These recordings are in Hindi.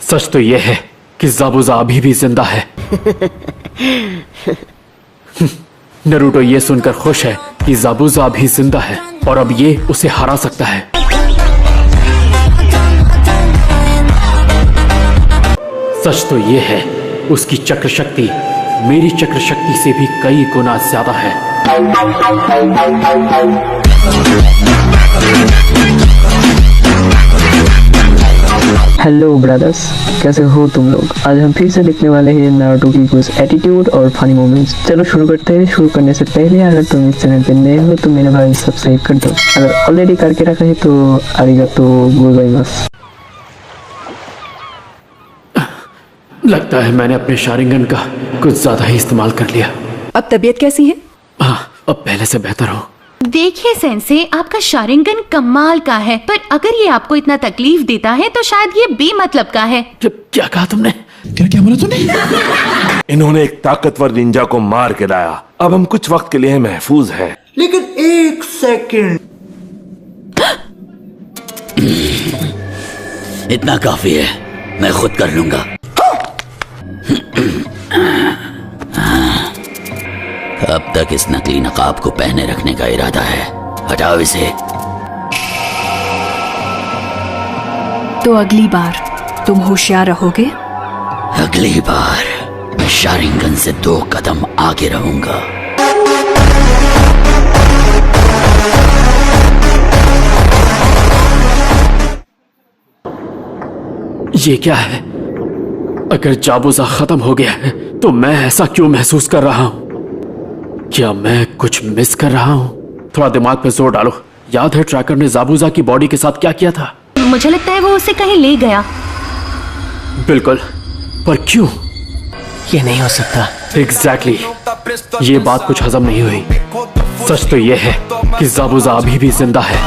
सच तो यह है कि ज़ाबुज़ा अभी भी जिंदा है। नरूटो ये सुनकर खुश है कि ज़ाबुज़ा अभी जिंदा है और अब ये उसे हरा सकता है। सच तो ये है उसकी चक्र शक्ति मेरी चक्र शक्ति से भी कई गुना ज्यादा है। हेलो ब्रदर्स, कैसे हो तुम लोग। आज हम फिर से देखने वाले हैं नारुतो की कुछ एटीट्यूड और फनी मोमेंट्स। चलो शुरू करते हैं। शुरू करने से पहले अगर तुम इस चैनल पे नए हो तो मेरे भाई सब्सक्राइब कर दो। अगर ऑलरेडी करके रखा है तो आरिगातो गोजाइमासु। लगता है मैंने अपने शारिंगन का कुछ ज्यादा ही इस्तेमाल कर लिया। अब तबीयत कैसी है? हाँ, अब पहले से बेहतर हो। देखिए सेंसे, आपका शारिंगन कमाल का है, पर अगर ये आपको इतना तकलीफ देता है तो शायद ये बेमतलब का है। क्या कहा तुमने? क्या बोला तूने? इन्होंने एक ताकतवर निंजा को मार के लाया। अब हम कुछ वक्त के लिए महफूज हैं। लेकिन एक सेकंड, इतना काफी है, मैं खुद कर लूंगा। अब तक इस नकली नकाब को पहने रखने का इरादा है। हटाओ इसे। तो अगली बार तुम होशियार रहोगे। अगली बार मैं शारिंगन से 2 कदम आगे रहूंगा। ये क्या है? अगर ज़ाबुज़ा खत्म हो गया है तो मैं ऐसा क्यों महसूस कर रहा हूँ? क्या मैं कुछ मिस कर रहा हूँ? थोड़ा दिमाग पे जोर डालो। याद है ट्रैकर ने ज़ाबुज़ा की बॉडी के साथ क्या किया था? मुझे लगता है वो उसे कहीं ले गया। बिल्कुल, पर क्यों? ये नहीं हो सकता। एग्जैक्टली, ये बात कुछ हजम नहीं हुई। सच तो ये है कि ज़ाबुज़ा अभी भी जिंदा है।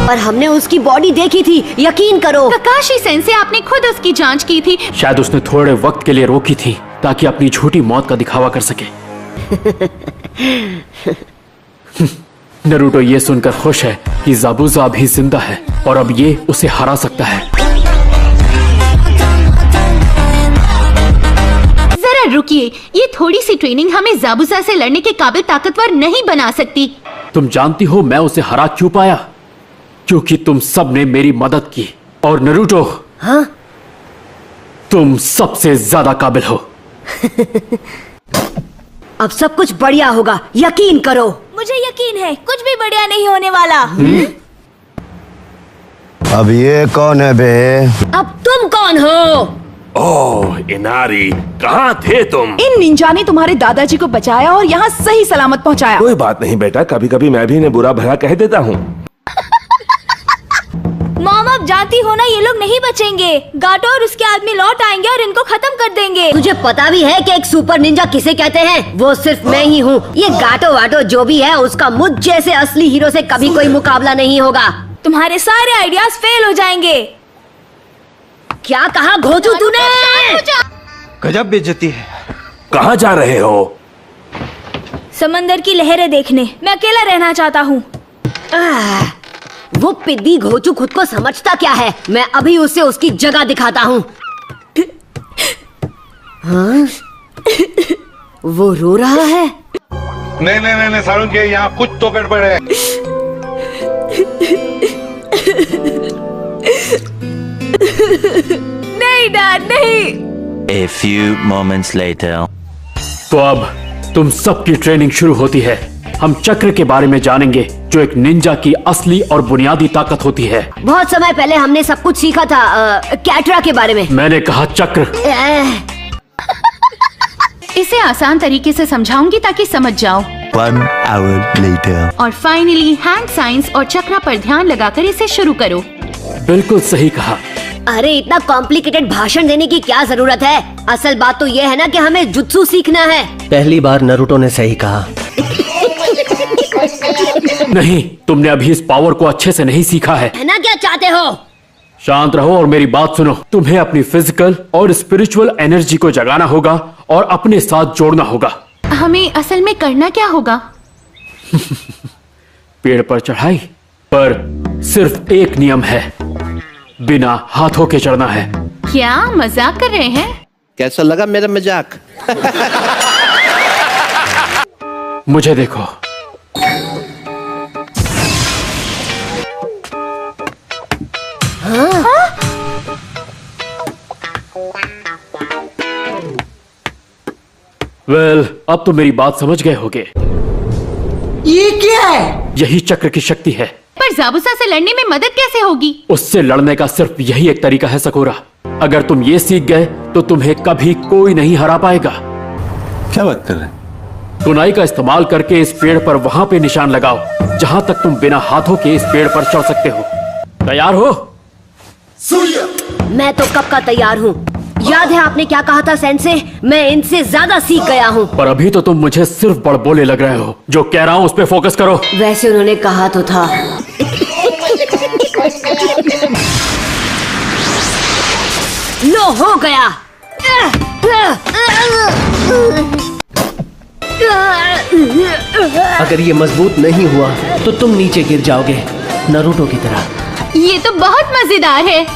पर हमने उसकी बॉडी देखी थी, यकीन करो। ककाशी सेंसे, आपने खुद उसकी जांच की थी। शायद उसने थोड़े वक्त के लिए रोकी थी ताकि अपनी झूठी मौत का दिखावा कर सके। नरूटो ये सुनकर खुश है कि ज़ाबुज़ा अभी जिंदा है और अब ये उसे हरा सकता है। जरा रुकिए, ये थोड़ी सी ट्रेनिंग हमें ज़ाबुज़ा से लड़ने के काबिल ताकतवर नहीं बना सकती। तुम जानती हो मैं उसे हरा क्यों पाया? क्योंकि तुम सब ने मेरी मदद की। और नरूटो, हाँ? तुम सबसे ज्यादा काबिल हो। अब सब कुछ बढ़िया होगा, यकीन करो। मुझे यकीन है कुछ भी बढ़िया नहीं होने वाला। अब ये कौन है बे? अब तुम कौन हो? ओह इनारी, कहाँ थे तुम? इन निंजा ने तुम्हारे दादाजी को बचाया और यहाँ सही सलामत पहुँचाया। कोई बात नहीं बेटा, कभी कभी मैं भी इन्हें बुरा भला कह देता हूँ। मॉम, आप जानती हो ना ये लोग नहीं बचेंगे। गाटो और उसके आदमी लौट आएंगे और इनको खत्म कर देंगे। तुझे पता भी है कि एक सुपर निंजा किसे कहते हैं? वो सिर्फ मैं ही हूँ। ये गाटो वाटो जो भी है, उसका मुझ जैसे असली हीरो से कभी कोई मुकाबला नहीं होगा। तुम्हारे सारे आइडियाज फेल हो जाएंगे। क्या कहा घोचू तूने? गजब बेइज्जती है। कहाँ जा रहे हो? समंदर की लहरें देखने। मैं अकेला रहना चाहता हूँ। वो पिद्दी घोचू खुद को समझता क्या है? मैं अभी उसे उसकी जगह दिखाता हूँ। हाँ? वो रो रहा है। नहीं सारुण के यहाँ कुछ तो गड़बड़ है। नहीं डैड, नहीं। A few moments later. तो अब तुम सबकी ट्रेनिंग शुरू होती है। हम चक्र के बारे में जानेंगे, जो एक निंजा की असली और बुनियादी ताकत होती है। बहुत समय पहले हमने सब कुछ सीखा था कैटरा के बारे में। मैंने कहा चक्र। इसे आसान तरीके से समझाऊंगी ताकि समझ जाओ। 1 hour later. और फाइनली हैंड साइंस और चक्र पर ध्यान लगाकर इसे शुरू करो। बिल्कुल सही कहा। अरे इतना कॉम्प्लिकेटेड भाषण देने की क्या जरूरत है? असल बात तो ये है ना कि हमें जुत्सु सीखना है। पहली बार नरूटो ने सही कहा। नहीं, तुमने अभी इस पावर को अच्छे से नहीं सीखा है ना? क्या चाहते हो? शांत रहो और मेरी बात सुनो। तुम्हें अपनी फिजिकल और स्पिरिचुअल एनर्जी को जगाना होगा और अपने साथ जोड़ना होगा। हमें असल में करना क्या होगा? पेड़ पर चढ़ाई पर सिर्फ एक नियम है, बिना हाथों के चढ़ना है। क्या मजाक कर रहे हैं? कैसा लगा मेरा मजाक? मुझे देखो, अब तो मेरी बात समझ गए होगे। ये क्या है? यही चक्र की शक्ति है। पर जाबुसा से लड़ने में मदद कैसे होगी? उससे लड़ने का सिर्फ यही एक तरीका है सकोरा। अगर तुम ये सीख गए तो तुम्हें कभी कोई नहीं हरा पाएगा। क्या बात कर रहे हैं? कुनाई का इस्तेमाल करके इस पेड़ पर वहां पे निशान लगाओ जहां तक तुम बिना हाथों के इस पेड़ पर चढ़ सकते हो। तैयार हो? मैं तो कब का तैयार हूँ। याद है आपने क्या कहा था सेंसे? मैं इनसे ज्यादा सीख गया हूँ। पर अभी तो तुम मुझे सिर्फ बड़बोले लग रहे हो। जो कह रहा हूँ उस पे फोकस करो। वैसे उन्होंने कहा तो था। लो हो गया। अगर ये मजबूत नहीं हुआ तो तुम नीचे गिर जाओगे, नारुतो की तरह। ये तो बहुत मजेदार है।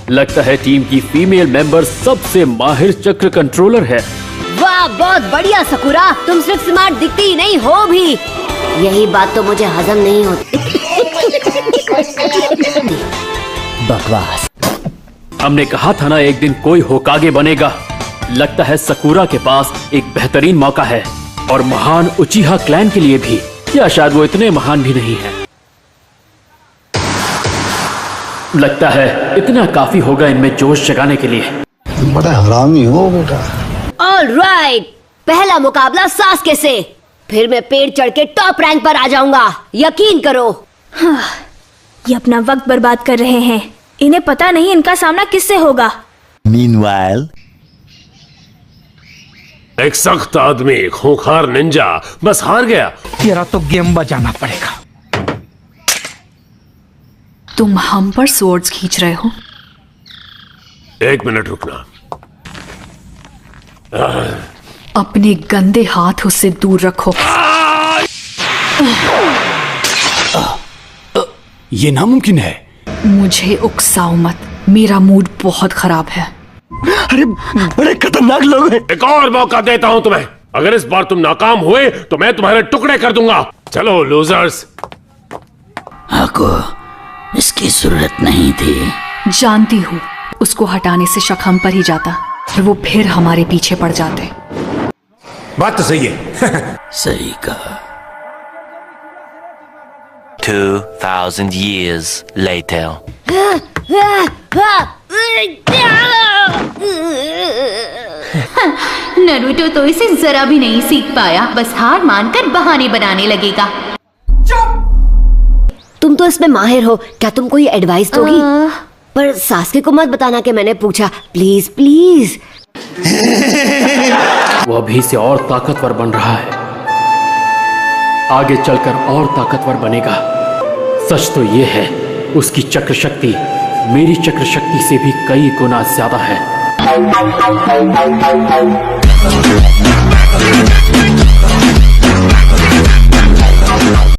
लगता है टीम की फीमेल मेंबर सबसे माहिर चक्र कंट्रोलर है। वाह, बहुत बढ़िया सकुरा। तुम सिर्फ स्मार्ट दिखती ही नहीं हो भी। यही बात तो मुझे हजम नहीं होती। बकवास। हमने कहा था ना एक दिन कोई होकागे बनेगा। लगता है सकुरा के पास एक बेहतरीन मौका है, और महान उचिहा क्लैन के लिए भी। या शायद वो इतने महान भी नहीं है। लगता है इतना काफी होगा इनमें जोश जगाने के लिए। बड़ा हरामी हो बेटा। ऑलराइट, पहला मुकाबला सास्के से। फिर मैं पेड़ चढ़ के टॉप रैंक पर आ जाऊंगा, यकीन करो। ये अपना वक्त बर्बाद कर रहे हैं। इन्हें पता नहीं इनका सामना किससे होगा। Meanwhile, एक सख्त आदमी, खूंखार निंजा, बस हार गया। तेरा तो गेम बजाना पड़ेगा। तुम हम पर स्वर्ड्स खींच रहे हो? एक मिनट रुकना। अपने गंदे हाथ उससे दूर रखो। ये नामुमकिन है। मुझे उकसाओ मत, मेरा मूड बहुत खराब है। अरे बड़े खतरनाक लोग हैं। एक और मौका देता हूं तुम्हें। अगर इस बार तुम नाकाम हुए तो मैं तुम्हारे टुकड़े कर दूंगा। चलो लूजर्स। आपको इसकी जरूरत नहीं थी। जानती हूँ, उसको हटाने से शक हम पर ही जाता और वो फिर हमारे पीछे पड़ जाते। बात तो सही है। सही कहा। 2000 years later. नरूटो तो इसे जरा भी नहीं सीख पाया, बस हार मानकर बहाने बनाने लगेगा। तुम तो इसमें माहिर हो, क्या तुम कोई एडवाइस दोगी? पर सास्के को मत बताना कि मैंने पूछा, प्लीज प्लीज। वो अभी से और ताकतवर बन रहा है, आगे चलकर और ताकतवर बनेगा। सच तो ये है, उसकी चक्र शक्ति मेरी चक्र शक्ति से भी कई गुना ज्यादा है।